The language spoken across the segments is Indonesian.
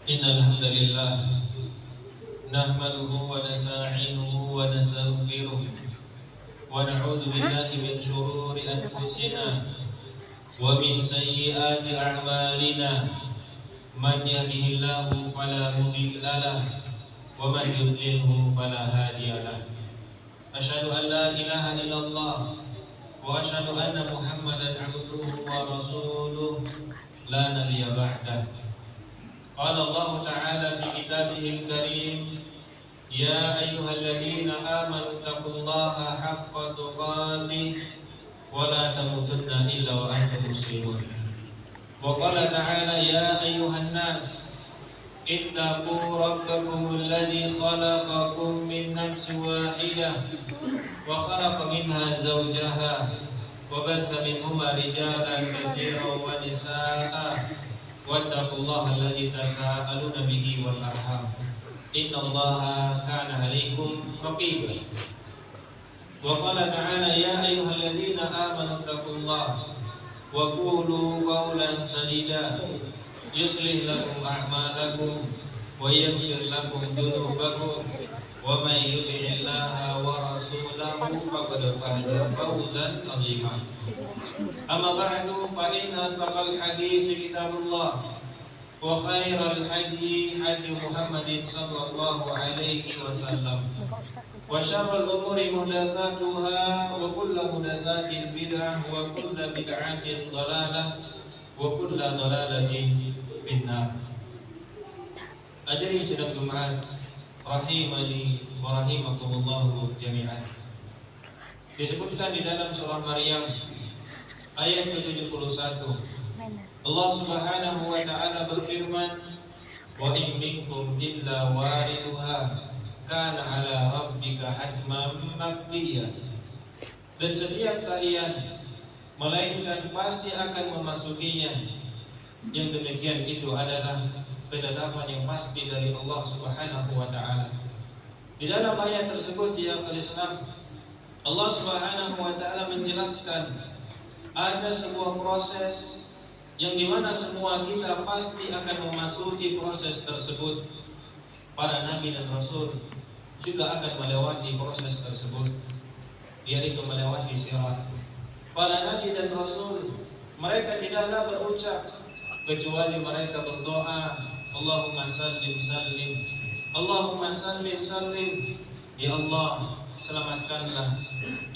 Innal hamdalillah nahmaduhu wa nasta'inuhu wa nastaghfiruh wa na'udzu billahi min shururi anfusina wa min sayyiati a'malina man yahdihillahu fala mudilla lahu wa man yudlilhu fala hadiya lahu. Asyhadu an la ilaha illallah wa asyhadu anna Muhammadan 'abduhu wa rasuluh la nabiyya ba'dah. Qala Allah Ta'ala fi kitabihil karim, ya ayyuhalladzina amanu taqullaha haqqa tuqatih wa la tamutunna illa wa antum muslimun. Wa qala ta'ala, ya ayyuhan nas ittaqu rabbakumul ladzi khalaqakum min nafsin wahidah wa khalaqa minha zawjaha wa bassa minhuma rijalan katsiran wa nisaa'a wattaqullaha alladzi tasaaluna bihi wal arham innallaha kana 'alaikum raqiba. Wa qala ta'ala, ya ayyuhalladzina amanu taqullaha wa qulu qawlan sadida yuslih lakum a'malakum wa yaghfir lakum dhunubakum wa may yuti'illaha wa rasulahu faqad faza fawzan 'azima. Amma ba'du, fa inna asdaqal hadits kitabullah wa khairal hadi hadi Muhammadin sallallahu alaihi wasallam wa syarrul umuri muhdatsatuha wa kullu muhdatsatin bid'ah wa kullu bid'atin dhalalah wa kullu dhalalatin finnar. Hadirin sidang Jumat rahimani wa rahimakumullah jami'an. Disebutkan di dalam surah Maryam ayat ke-71, Allah Subhanahu wa taala berfirman, wa in minkum illa wariduha kana ala rabbika hatman maqdiya. Dan setiap kalian melainkan pasti akan memasukinya. Yang demikian itu adalah ketetapan yang pasti dari Allah Subhanahu wa taala. Di dalam ayat tersebut ya Islam, Allah Subhanahu wa taala menjelaskan ada sebuah proses yang dimana semua kita pasti akan memasuki proses tersebut. Para nabi dan rasul juga akan melewati proses tersebut, yaitu melewati sirat. Para nabi dan rasul mereka tidaklah berucap kecuali mereka berdoa, Allahumma sallim sallim, Allahumma sallim sallim. Ya Allah, selamatkanlah.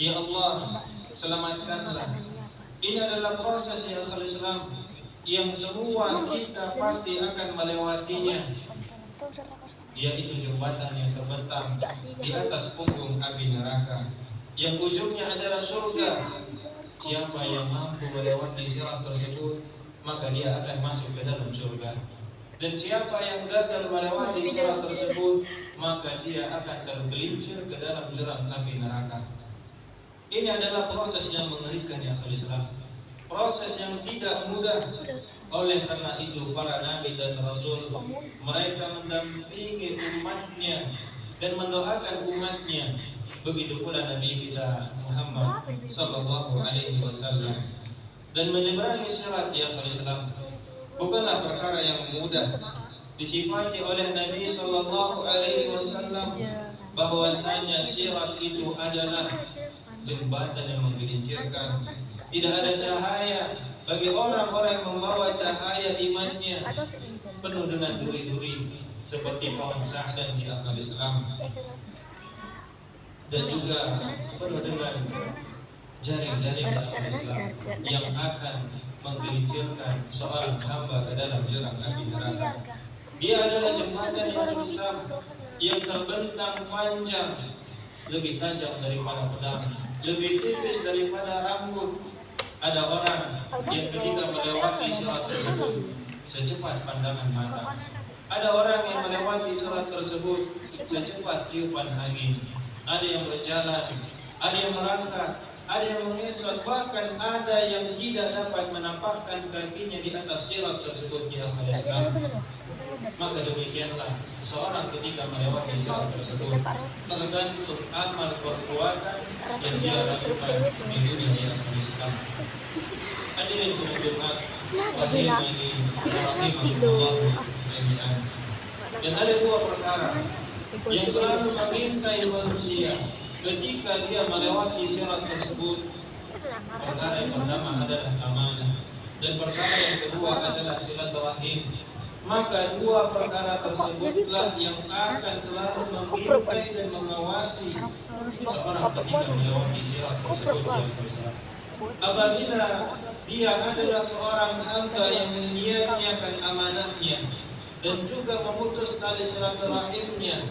Ya Allah, selamatkanlah. Ini adalah proses yang Islam yang semua kita pasti akan melewatinya, yaitu jembatan yang terbentang di atas punggung api neraka yang ujungnya adalah surga. Siapa yang mampu melewati sirat tersebut, maka dia akan masuk ke dalam surga. Dan siapa yang gagal melewati sirat tersebut, maka dia akan tergelincir ke dalam jurang api neraka. Ini adalah proses yang mengerikan ya Islam, proses yang tidak mudah. Oleh karena itu para nabi dan rasul mereka mendampingi umatnya dan mendoakan umatnya. Begitu pula Nabi kita Muhammad sallallahu alaihi wasallam. Dan menyeberangi sirat ya Islam bukanlah perkara yang mudah. Disifati oleh Nabi sallallahu alaihi wasallam bahwasanya sirat itu adalah jembatan yang menggelincirkan. Tidak ada cahaya bagi orang-orang yang membawa cahaya imannya, penuh dengan duri-duri seperti pohon sa'dan di asal Islam, dan juga penuh dengan jaring-jaring di asal Islam yang akan menggelincirkan seorang hamba ke dalam jurang api neraka. Dia adalah jembatan yang Islam yang terbentang panjang, lebih tajam daripada pedang, lebih tipis daripada rambut. Ada orang yang ketika melewati sirat tersebut secepat pandangan mata. Ada orang yang melewati sirat tersebut secepat tiupan angin. Ada yang berjalan, ada yang merangkak, ada yang mengesot, bahkan ada yang tidak dapat menampakkan kakinya di atas sirat tersebut ya Islam. Maka demikianlah seorang ketika melewati sirat tersebut tergantung amal perbuatan yang dia lakukan di dunia yang Islam. Hadirin semua Jumat rahimani wa rahimakumullah jami'an. Dan ada dua perkara yang selalu mengintai manusia ketika dia melewati sirat tersebut. Perkara yang pertama adalah amanah, dan perkara yang kedua adalah silaturahim. Maka dua perkara tersebutlah yang akan selalu mengintai dan mengawasi seorang ketika melewati sirat tersebut. Apabila dia adalah seorang hamba yang menyia-nyiakan amanahnya dan juga memutus tali silaturahimnya,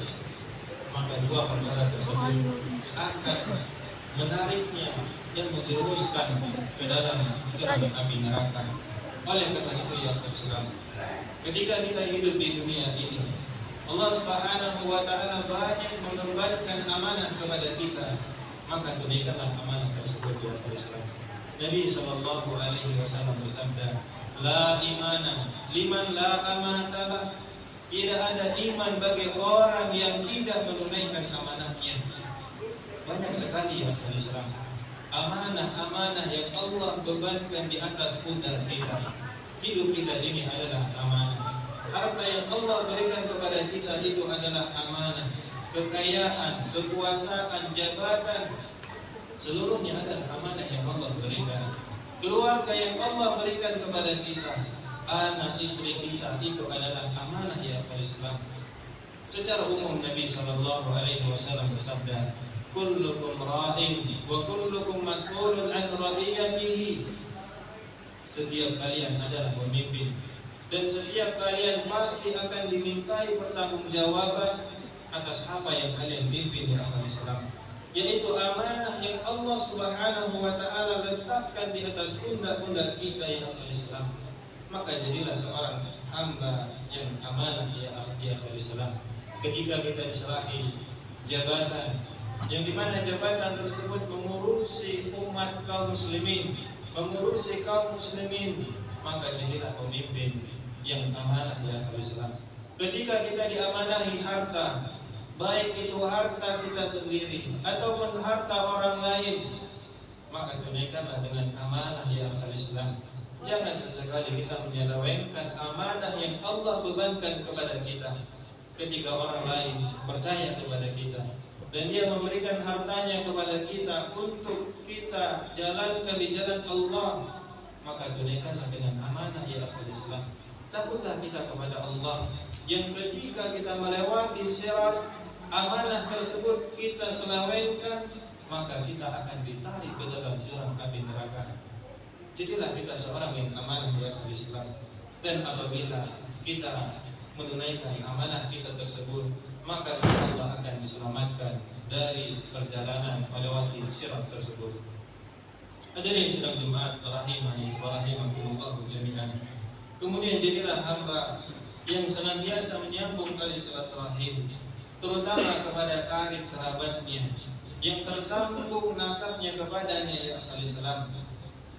maka dua perkara tersebut akan menariknya dan menjerumuskan ke dalam jurang api neraka. Oleh karena itu ya saudara, ketika kita hidup di dunia ini, Allah Subhanahu wa taala banyak mengembalikan amanah kepada kita, maka tunaikanlah amanah tersebut ya saudara. Nabi sallallahu alaihi wasallam bersabda, la imana liman la amanatalah. Tidak ada iman bagi orang yang tidak menunaikan amanahnya. Banyak sekali ya saudara, amanah-amanah yang Allah bebankan di atas pundak kita. Hidup kita ini adalah amanah. Harta yang Allah berikan kepada kita itu adalah amanah. Kekayaan, kekuasaan, jabatan, seluruhnya adalah amanah yang Allah berikan. Keluarga yang Allah berikan kepada kita, anak istri kita, itu adalah amanah ya Islam. Secara umum Nabi sallallahu alaihi wasallam bersabda, kullukum ra'in wa kullukum mas'ulun an ra'iyatihi. Setiap kalian adalah pemimpin dan setiap kalian pasti akan dimintai pertanggungjawaban atas apa yang kalian pimpin ya Islam, yaitu amanah yang Allah Subhanahu wa taala letakkan di atas pundak-pundak kita ya Islam. Maka jadilah seorang hamba yang amanah ya Islam. Ketika kita diserahi jabatan, yang dimana jabatan tersebut mengurusi umat kaum muslimin, mengurusi kaum muslimin, maka jadilah pemimpin yang amanah ya Islam. Ketika kita diamanahi harta, baik itu harta kita sendiri ataupun harta orang lain, maka tunaikanlah dengan amanah ya Islam. Jangan sesekali kita menyelewengkan amanah yang Allah bebankan kepada kita. Ketika orang lain percaya kepada kita dan dia memberikan hartanya kepada kita untuk kita jalankan di jalan Allah, maka tunaikanlah dengan amanah ya Islam. Takutlah kita kepada Allah yang ketika kita melewati sirat, amanah tersebut kita selewengkan, maka kita akan ditarik ke dalam jurang api neraka. Jadilah kita seorang yang amanah ya Islam. Dan apabila kita menunaikan amanah kita tersebut, maka Allah akan diselamatkan dari perjalanan melewati sirat tersebut. Hadirin sidang Jumat rahimani wa rahimakumullah jami'an. Kemudian jadilah hamba yang senantiasa menyambung tali silaturahim, terutama kepada karib kerabatnya yang tersambung nasabnya kepadanya ya Islam.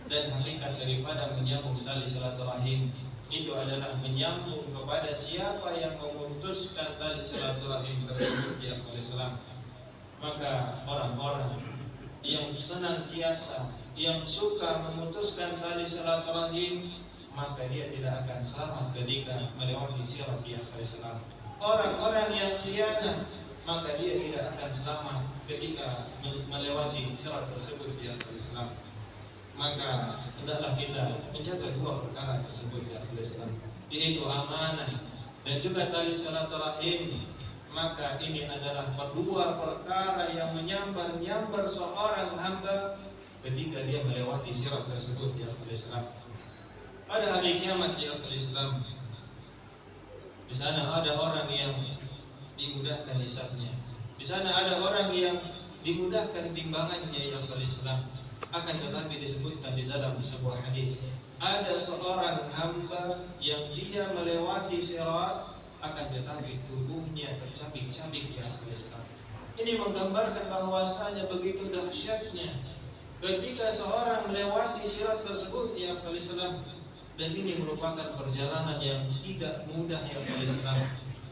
Dan hakikat daripada menyambung tali silaturahim itu adalah menyambung kepada siapa yang memutuskan tali silaturahim tersebut ya Islam. Maka orang-orang yang senantiasa, yang suka memutuskan tali silaturahim, maka dia tidak akan selamat ketika melewati sirat ya Islam. Orang-orang yang khianat, maka dia tidak akan selamat ketika melewati sirat tersebut ya Islam. Maka hendaklah kita menjaga dua perkara tersebut ya Islam, yaitu amanah dan juga tali silaturahim. Maka ini adalah dua perkara yang menyambar-nyambar seorang hamba ketika dia melewati sirat tersebut ya Islam. Pada hari kiamat ya Islam, di sana ada orang yang dimudahkan hisabnya, di sana ada orang yang dimudahkan timbangannya ya Islam. Akan tetapi disebutkan di dalam sebuah hadis, ada seorang hamba yang dia melewati sirat, akan tetapi tubuhnya tercabik-cabik ya Islam. Ini menggambarkan bahwasanya begitu dahsyatnya ketika seorang melewati sirat tersebut ya Islam. Dan ini merupakan perjalanan yang tidak mudah ya Islam.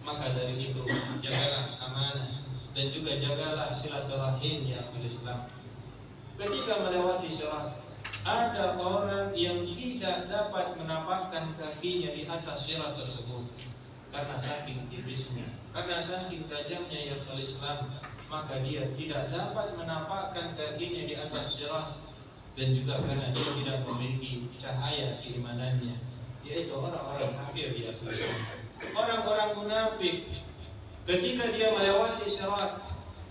Maka dari itu jagalah amanah dan juga jagalah silaturahim ya Islam. Ketika melewati sirat, ada orang yang tidak dapat menapakkan kakinya di atas sirat tersebut karena saking tipisnya, karena saking tajamnya ya Islam, maka dia tidak dapat menampakkan kakinya di atas sirat, dan juga karena dia tidak memiliki cahaya keimanannya, yaitu orang-orang kafir ya Islam. Orang-orang munafik ketika dia melewati sirat,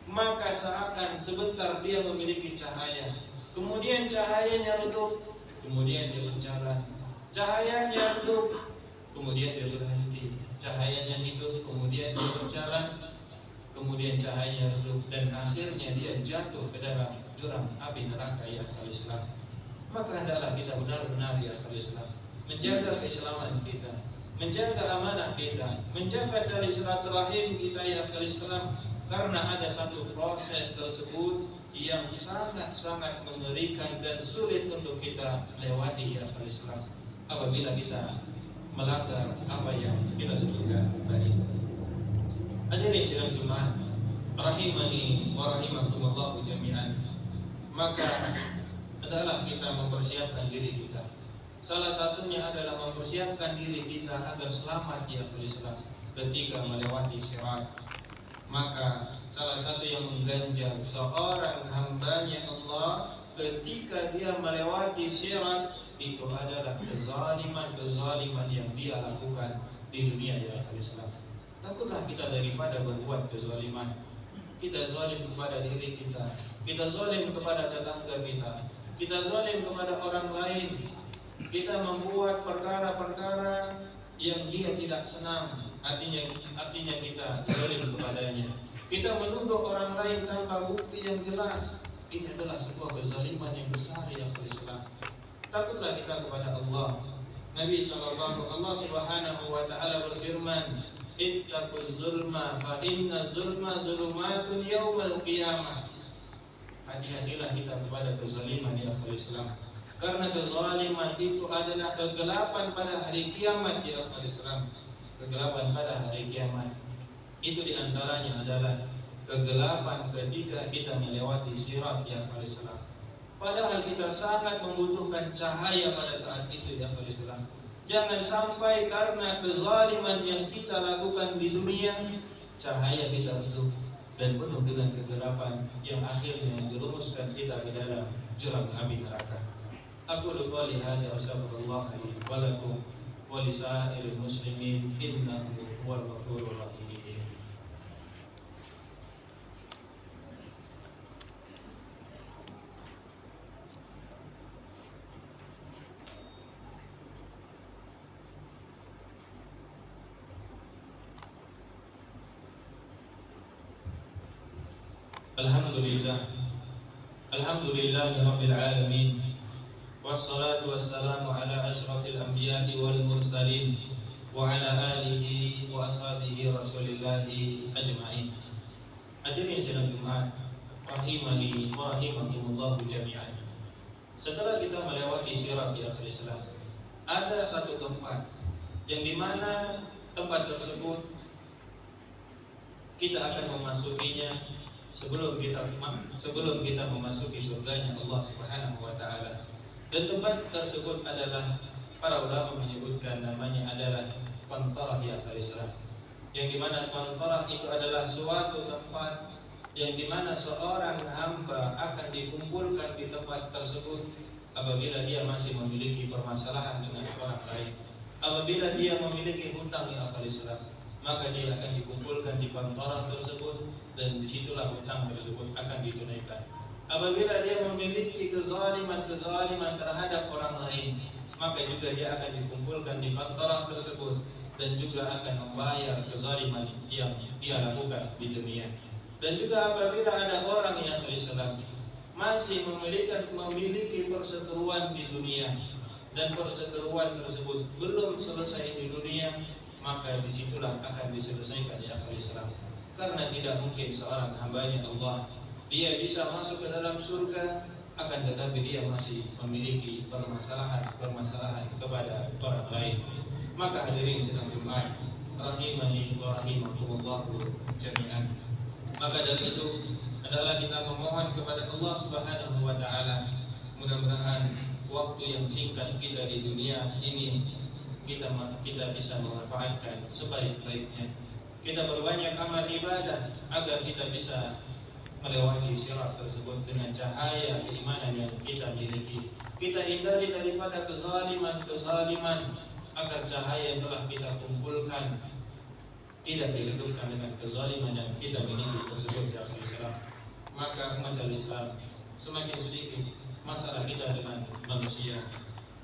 maka seakan sebentar dia memiliki cahaya, kemudian cahayanya redup, kemudian dia berjalan, cahayanya redup, kemudian dia berhenti, cahayanya hidup, kemudian dia berjalan, kemudian cahayanya redup, dan akhirnya dia jatuh ke dalam jurang api neraka ya Islam. Maka hendaklah kita benar-benar ya Islam menjaga keislaman kita, menjaga amanah kita, menjaga tali silaturahim kita ya Islam, karena ada satu proses tersebut yang sangat-sangat mengerikan dan sulit untuk kita lewati ya Islam apabila kita melanggar apa yang kita sebutkan tadi. Hadirin sidang Jumat rahimani wa rahimakumullah jami'an. Maka adalah kita mempersiapkan diri kita. Salah satunya adalah mempersiapkan diri kita agar selamat ya Islam ketika melewati sirat. Maka salah satu yang mengganjal seorang hambanya Allah ketika dia melewati sirat itu adalah kezaliman yang dia lakukan di dunia ya Islam. Takutlah kita daripada berbuat kezaliman. Kita zalim kepada diri kita, kita zalim kepada tetangga kita zalim kepada orang lain, kita membuat perkara-perkara yang dia tidak senang, artinya kita zalim kepadanya. Kita menuduh orang lain tanpa bukti yang jelas. Ini adalah sebuah kezaliman yang besar ya Islam. Takutlah kita kepada Allah. Nabi Allah Subhanahu wa taala berfirman, "Ittaquz zulma fa inna zulma zulumatun yaumal qiyamah." Hati-hatilah kita kepada kezaliman ya Islam. Karena kezaliman itu adalah kegelapan pada hari kiamat ya Islam. Kegelapan pada hari kiamat itu diantaranya adalah kegelapan ketika kita melewati sirat ya Islam. Padahal kita sangat membutuhkan cahaya pada saat itu ya Islam. Jangan sampai karena kezaliman yang kita lakukan di dunia, cahaya kita redup dan penuh dengan kegelapan yang akhirnya menjerumuskan kita ke dalam jurang api neraka. Aku qouli hadza wa astaghfirullah li wa lakum wa li sa'iril muslimin innahu huwal ghafurur rahim. Alhamdulillahi rabbil alamin, wassalatu wassalamu ala ashrafil anbiya'i wal mursalin wa ala alihi wa ashabihi rasulillahi ajma'in. Hadirin sidang Jumat rahimani wa rahimakumullah jami'an. Setelah kita melewati sirat ya Islam, ada satu tempat yang dimana tempat tersebut kita akan memasukinya sebelum kita memasuki surganya Allah Subhanahu wa taala. Dan tempat tersebut adalah para ulama menyebutkan namanya adalah Qantarah ya Islam. Yang dimana Qantarah itu adalah suatu tempat yang dimana seorang hamba akan dikumpulkan di tempat tersebut apabila dia masih memiliki permasalahan dengan orang lain. Apabila dia memiliki hutang ya Islam, maka dia akan dikumpulkan di Qantarah tersebut dan disitulah hutang tersebut akan ditunaikan. Apabila dia memiliki kezaliman terhadap orang lain, maka juga dia akan dikumpulkan di Qantarah tersebut dan juga akan membayar kezaliman yang dia lakukan di dunia. Dan juga apabila ada orang yang Islam masih memiliki perseteruan di dunia dan perseteruan tersebut belum selesai di dunia, maka disitulah akan diselesaikan ya Islam. Karena tidak mungkin seorang hambanya Allah dia bisa masuk ke dalam surga, akan tetapi dia masih memiliki permasalahan kepada orang lain. Maka hadirin sidang Jumat rahimani wa rahimakumullah jami'an. Maka dari itu adalah kita memohon kepada Allah Subhanahu wa taala, mudah-mudahan waktu yang singkat kita di dunia ini kita bisa memanfaatkan sebaik-baiknya. Kita berbanyak amal ibadah agar kita bisa melewati sirat tersebut dengan cahaya keimanan yang kita miliki. Kita hindari daripada kezaliman agar cahaya yang telah kita kumpulkan tidak diredupkan dengan kezaliman yang kita miliki tersebut ya Islam. Maka umat Islam semakin sedikit masalah kita dengan manusia,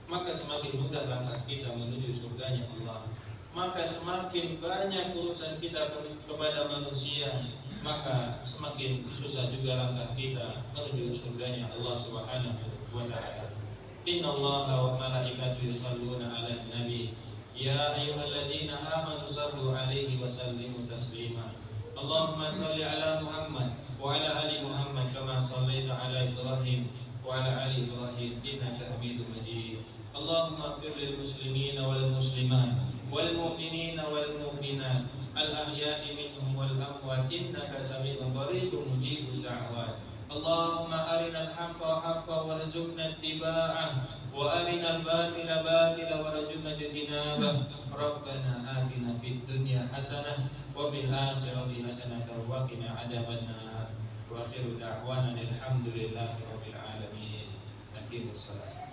maka semakin mudah langkah kita menuju surganya Allah. Maka semakin banyak urusan kita kepada manusia, maka semakin susah juga langkah kita menuju surganya Allah Subhanahu wa ta'ala. Inna Allaha wa malaikatahu yusalluna 'alan nabi ya ayyuhalladzina amanu sallu 'alaihi wa sallimu taslima. Allahumma salli 'ala Muhammad wa 'ala ali Muhammad kama shallaita 'ala Ibrahim wa 'ala ali Ibrahim innaka Hamidum Majid. Allahumma ighfir lil muslimina wal muslimat wal mu'minina wal mu'minat al-ahya'i minhum wal amwat innaka sami'un qaribun mujibud da'wat. Allahumma arinal haqqa haqqan warzuqna ittiba'ah wa arinal batila batila warzuqna ijtinabah. Rabbana atina fid dunya hasanah wa fil akhirati hasanah wa qina adzabannar. Wa akhiru da'wana alhamdulillahi rabbil alamin. Aqimus salat.